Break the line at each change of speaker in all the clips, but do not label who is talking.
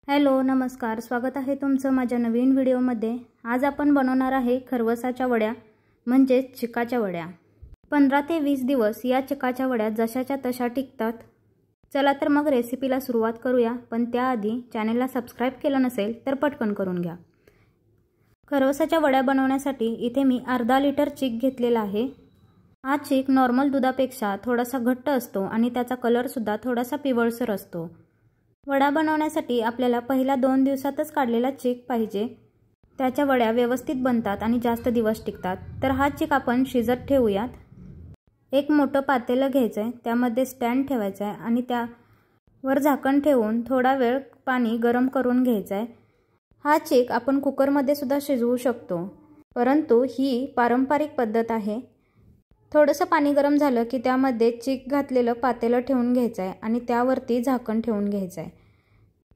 Hello नमस्कार, स्वागत आहे तुमचं माझ्या नवीन व्हिडिओमध्ये। आज आपण बनवणार आहे खरवसाच्या वड्या म्हणजे चिकाच्या वड्या। 15 ते 20 दिवस या चिकाच्या वड्या जशाच्या तशा टिकतात। चला तर मग रेसिपीला सुरुवात करूया, पण त्याआधी चॅनलला सबस्क्राइब केलं नसेल तर पटकन करून घ्या। खरवसाच्या वड्या बनवण्यासाठी इथे मी अर्धा लिटर चीक घेतलेला आहे। हा चीक नॉर्मल दुधापेक्षा थोडासा घट्ट असतो आणि त्याचा कलर सुद्धा थोडासा पिवळसर असतो। वडा बनवण्यासाठी आपल्याला पहिल्या 2 दिवसातच काढलेला चीक पाहिजे, त्याच्या वड्या व्यवस्थित बनतात आणि जास्त दिवस टिकतात। तर हा चीक आपण शिजत ठेवूयात। एक मोठं पातेलं घ्यायचं आहे, त्यामध्ये स्टँड ठेवायचा आहे आणि त्यावर झाकण ठेवून थोडा वेळ पाणी गरम करून घ्यायचं आहे। हा चीक आपण कुकरमध्ये सुद्धा शिजवू शकतो, परंतु ही पारंपरिक पद्धत आहे। थोडंसं पाणी गरम झालं की त्यामध्ये चीक घातलेलं पातेलं ठेवून घ्यायचं आहे आणि त्यावरती झाकण ठेवून घ्यायचं आहे।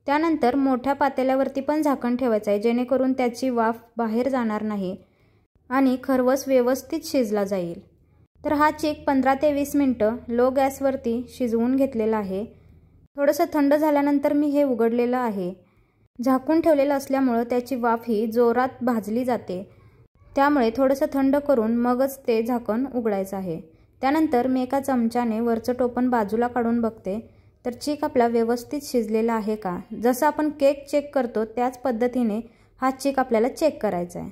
त्यानंतर मोठ्या पातेल्यावरती पण झाकण ठेवायचं आहे, जेणेकरून त्याची वाफ बाहेर जाणार नाही आणि खरवस व्यवस्थित शिजला जाईल। तर हा चीक 15 ते 20 मिनिटं लो गॅसवरती शिजवून घेतलेला आहे। थोडंसं थंड झाल्यानंतर मी हे उघडलेलं आहे। झाकून ठेवलेलं असल्यामुळे त्याची वाफ ही जोरात भाजली जाते, त्यामुळे थोडंसं थंड करून मगच ते झाकण उघडायचं आहे। त्यानंतर मी एका चमच्याने वरचं टोपण बाजूला काढून बघते, तर चीक आपला व्यवस्थित शिजलेला आहे का। जसं आपण केक चेक करतो त्याच पद्धतीने हा चीक आपल्याला चेक करायचा आहे।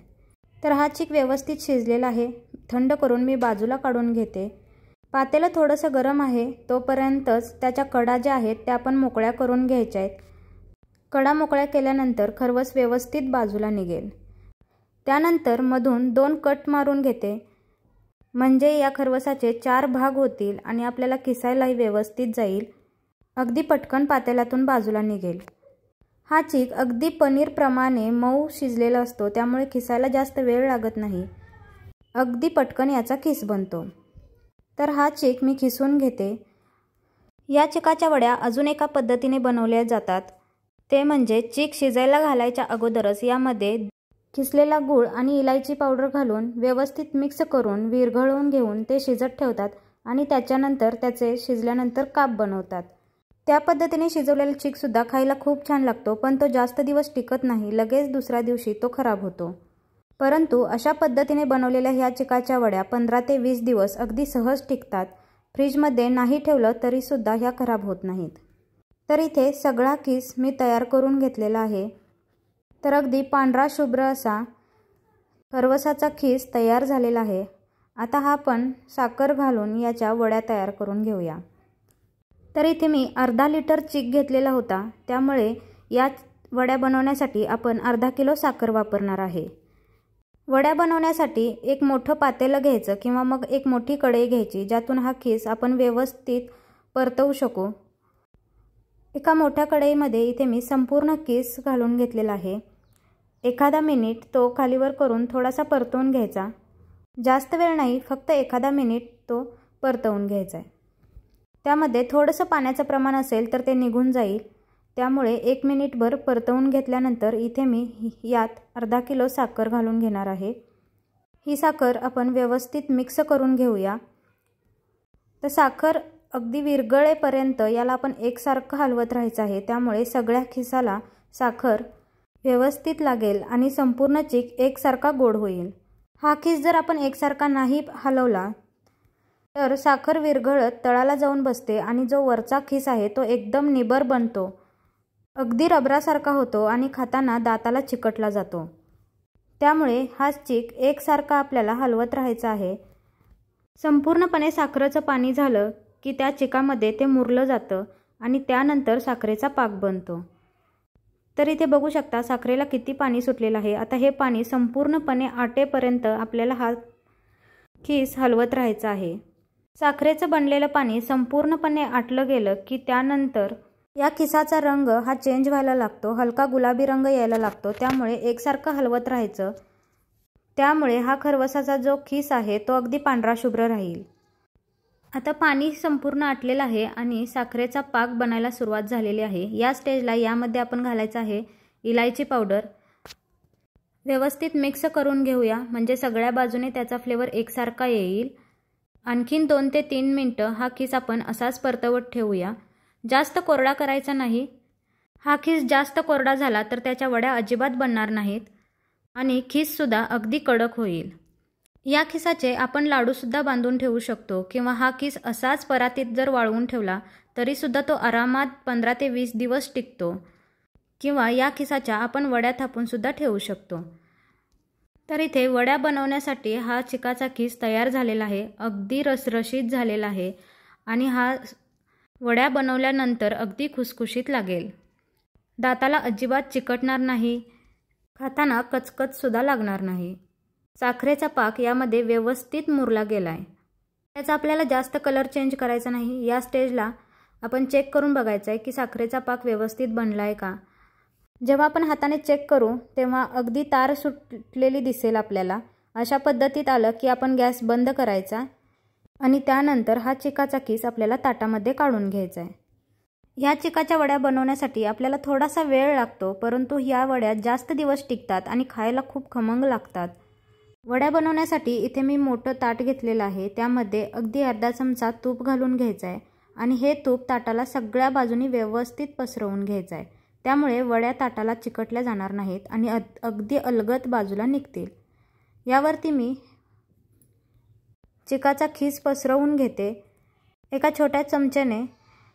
तर हा चीक व्यवस्थित शिजलेला आहे। थंड करून मी बाजूला काढून घेते। पातेलं थोडंसं गरम आहे, तोपर्यंतच त्याच्या कडा ज्या आहेत त्या आपण मोकळ्या करून घ्यायच्या आहेत। कडा मोकळ्या केल्यानंतर खरवस व्यवस्थित बाजूला निघेल। त्यानंतर मधून 2 कट मारून घेते, म्हणजे या खरवसाचे 4 भाग होतील आणि आपल्याला किसायलाही व्यवस्थित जाईल। अगदी पटकन पातेल्यातून बाजूला निघेल। हा चीक अगदी पनीरप्रमाणे मऊ शिजलेला असतो, त्यामुळे किसायला जास्त वेळ लागत नाही। अगदी पटकन याचा किस बनतो। तर हा चीक मी किसून घेते। या चिकाच्या वड्या अजून एका पद्धतीने बनवल्या जातात, ते म्हणजे चीक शिजायला घालायच्या अगोदरच यामध्ये किसलेला गूळ आणि इलायची पावडर घालून व्यवस्थित मिक्स करून विरघळवून घेऊन ते शिजत ठेवतात आणि त्याच्यानंतर त्याचे शिजल्यानंतर काप बनवतात। त्या पद्धतीने शिजवलेला चीक सुद्धा खायला खूप छान लागतो, पण तो जास्त दिवस टिकत नाही, लगेच दुसऱ्या दिवशी तो खराब होतो। परंतु अशा पद्धतीने बनवलेल्या ह्या चिकाच्या वड्या 15 ते 20 दिवस अगदी सहज टिकतात। फ्रीजमध्ये नाही ठेवलं तरी सुद्धा ह्या खराब होत नाहीत। तर इथे सगळा किस मी तयार करून घेतलेला आहे। तर अगदी पांढरा शुभ्र असा खरवसाचा खीस तयार झालेला आहे। आता हा आपण साखर घालून याच्या वड्या तयार करून घेऊया। तर इथे मी अर्धा लिटर चीक घेतलेला होता, त्यामुळे या वड्या बनवण्यासाठी आपण अर्धा किलो साखर वापरणार आहे। वड्या बनवण्यासाठी एक मोठं पातेलं घ्यायचं किंवा मग एक मोठी कढई घ्यायची, ज्यातून हा खीस आपण व्यवस्थित परतवू शकू। एका मोठ्या कढईमध्ये इथे मी संपूर्ण किस घालून घेतलेला आहे। एखादा मिनिट तो खालीवर करून थोडासा परतवून घ्यायचा। जास्त वेळ नाही, फक्त एखादा मिनिट तो परतवून घ्यायचा आहे। त्यामध्ये थोडंसं पाण्याचं प्रमाण असेल तर ते निघून जाईल, त्यामुळे 1 मिनिटभर परतवून घेतल्यानंतर इथे मी यात अर्धा किलो साखर घालून घेणार आहे। ही साखर आपण व्यवस्थित मिक्स करून घेऊया। तर साखर अगदी विरघळेपर्यंत याला आपण एकसारखं हलवत राहायचं आहे, त्यामुळे सगळ्या खिसाला साखर व्यवस्थित लागेल आणि संपूर्ण चीक एकसारखा गोड होईल। हा खीस जर आपण एकसारखा नाही हलवला तर साखर विरघळत तळाला जाऊन बसते आणि जो वरचा खीस आहे तो एकदम निबर बनतो, अगदी रबरासारखा होतो आणि खाताना दाताला चिकटला जातो। त्यामुळे हा चीक एकसारखा आपल्याला हलवत राहायचा आहे। संपूर्णपणे साखरेचं पाणी झालं की त्या चिकामध्ये ते मुरलं जातं आणि त्यानंतर साखरेचा पाक बनतो। तर इथे बघू शकता साखरेला किती पाणी सुटलेलं आहे। आता हे पाणी संपूर्णपणे आटेपर्यंत आपल्याला हा खीस हलवत राहायचा आहे। साखरेचं बनलेलं पाणी संपूर्णपणे आटलं गेलं की त्यानंतर या खिसाचा रंग हा चेंज व्हायला लागतो, हलका गुलाबी रंग यायला लागतो, त्यामुळे एकसारखं हलवत राहायचं। त्यामुळे हा खरवसाचा जो खीस आहे तो अगदी पांढरा शुभ्र राहील। आता पाणी संपूर्ण आटलेलं आहे आणि साखरेचा पाक बनायला सुरुवात झालेली आहे। या स्टेजला यामध्ये आपण घालायचं आहे इलायची पावडर। व्यवस्थित मिक्स करून घेऊया, म्हणजे सगळ्या बाजूने त्याचा फ्लेवर एकसारखा येईल। आणखीन 2 ते 3 मिनिटं हा खीस आपण असाच परतवत ठेवूया। जास्त कोरडा करायचा नाही। हा खीस जास्त कोरडा झाला तर त्याच्या वड्या अजिबात बनणार नाहीत आणि खीससुद्धा अगदी कडक होईल। या खिसाचे आपण लाडूसुद्धा बांधून ठेवू शकतो किंवा हा खीस असाच परातीत जर वाळवून ठेवला तरीसुद्धा तो आरामात 15 ते 20 दिवस टिकतो किंवा या खिसाच्या आपण वड्या थापूनसुद्धा ठेवू शकतो। तर इथे वड्या बनवण्यासाठी हा चिकाचा खीस तयार झालेला आहे, अगदी रसरशीत झालेला आहे आणि हा वड्या बनवल्यानंतर अगदी खुसखुशीत लागेल। दाताला अजिबात चिकटणार नाही, खाताना कचकचसुद्धा लागणार नाही। साखरेचा पाक यामध्ये व्यवस्थित मुरला गेलाय। त्याचा आपल्याला जास्त कलर चेंज करायचा नाही। या स्टेजला आपण चेक करून बघायचं आहे की साखरेचा पाक व्यवस्थित बनलाय का। जेव्हा आपण हाताने चेक करू तेव्हा अगदी तार सुटलेली दिसेल आपल्याला। अशा पद्धतीत आलं की आपण गॅस बंद करायचा आणि त्यानंतर हा चिकाचा खीस आपल्याला ताटामध्ये काढून घ्यायचा आहे। ह्या चिकाच्या वड्या बनवण्यासाठी आपल्याला थोडासा वेळ लागतो, परंतु ह्या वड्या जास्त दिवस टिकतात आणि खायला खूप खमंग लागतात। वड्या बनवण्यासाठी इथे मी मोठं ताट घेतलेलं आहे, त्यामध्ये अगदी अर्धा चमचा तूप घालून घ्यायचं आहे आणि हे तूप ताटाला सगळ्या बाजूनी व्यवस्थित पसरवून घ्यायचं आहे। त्यामुळे वड्या ताटाला चिकटल्या जाणार नाहीत आणि अगदी अलगद बाजूला निघतील। यावरती मी चिकाचा खीस पसरवून घेते। एका छोट्या चमच्याने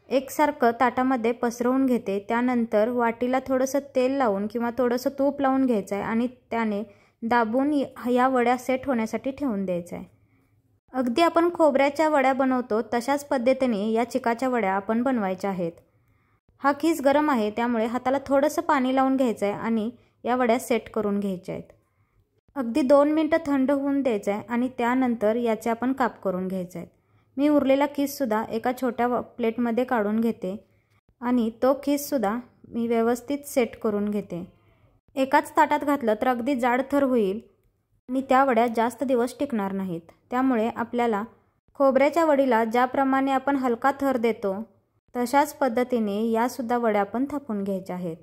एकसारखं ताटामध्ये पसरवून घेते। त्यानंतर वाटीला थोडंसं तेल लावून किंवा थोडंसं तूप लावून घ्यायचं आहे आणि त्याने दाबून या वड्या सेट होण्यासाठी ठेवून द्यायचं आहे। अगदी आपण खोबऱ्याच्या वड्या बनवतो तशाच पद्धतीने या चिकाच्या वड्या आपण बनवायच्या आहेत। हा खीस गरम आहे त्यामुळे हाताला थोडंसं पाणी लावून घ्यायचं आहे आणि या वड्या सेट करून घ्यायच्या आहेत। अगदी 2 मिनिटं थंड होऊन द्यायचं आहे आणि त्यानंतर याचे आपण काप करून घ्यायचे आहेत। मी उरलेला खीससुद्धा एका छोट्या प्लेटमध्ये काढून घेते आणि तो खीससुद्धा मी व्यवस्थित सेट करून घेते। एकाच ताटात घातलं तर अगदी जाडथर होईल आणि त्या वड्या जास्त दिवस टिकणार नाहीत। त्यामुळे आपल्याला खोबऱ्याच्या वडीला ज्याप्रमाणे आपण हलका थर देतो तशाच पद्धतीने यासुद्धा वड्या आपण थापून घ्यायच्या आहेत।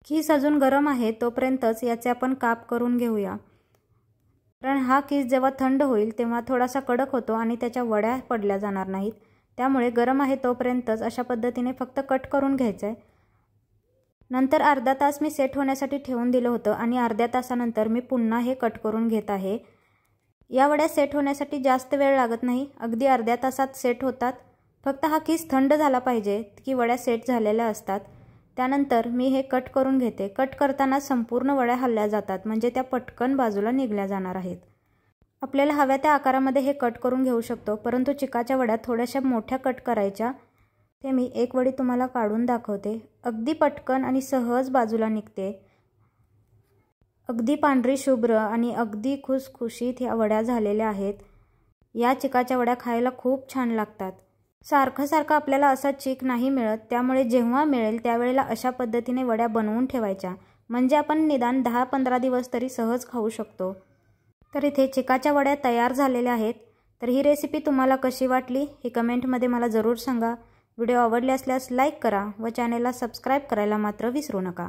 खीस अजून गरम आहे तोपर्यंतच याचे आपण काप करून घेऊया, कारण हा खीस जेव्हा थंड होईल तेव्हा थोडासा कडक होतो आणि त्याच्या वड्या पडल्या जाणार नाहीत। त्यामुळे गरम आहे तोपर्यंतच अशा पद्धतीने फक्त कट करून घ्यायचं आहे। नंतर अर्धा तास मी सेट होण्यासाठी ठेवून दिलं होतं आणि अर्ध्या तासानंतर मी पुन्हा हे कट करून घेत आहे। या वड्या सेट होण्यासाठी जास्त वेळ लागत नाही, अगदी अर्ध्या तासात सेट होतात। फक्त हा खीस थंड झाला पाहिजे की वड्या सेट झालेल्या असतात। त्यानंतर मी हे कट करून घेते। कट करताना संपूर्ण वड्या हलल्या जातात, म्हणजे त्या पटकन बाजूला निघल्या जाणार आहेत। आपल्याला हव्या त्या आकारामध्ये हे कट करून घेऊ शकतो, परंतु चिकाच्या वड्या थोड्याशा मोठ्या कट करायच्या। ते मी एक वडी तुम्हाला काढून दाखवते। अगदी पटकन आणि सहज बाजूला निघते। अगदी पांढरी शुभ्र आणि अगदी खुसखुशीत ह्या वड्या झालेल्या आहेत। या चिकाच्या वड्या खायला खूप छान लागतात। सारखं सारखं आपल्याला असा चिक नाही मिळत, त्यामुळे जेव्हा मिळेल त्यावेळेला अशा पद्धतीने वड्या बनवून ठेवायच्या, म्हणजे आपण निदान 10-15 दिवस तरी सहज खाऊ शकतो। तर इथे चिकाच्या वड्या तयार झालेल्या आहेत। तर ही रेसिपी तुम्हाला कशी वाटली हे कमेंटमध्ये मला जरूर सांगा। व्हिडिओ आवडले असल्यास लाईक करा व चॅनेलला सबस्क्राईब करायला मात्र विसरू नका।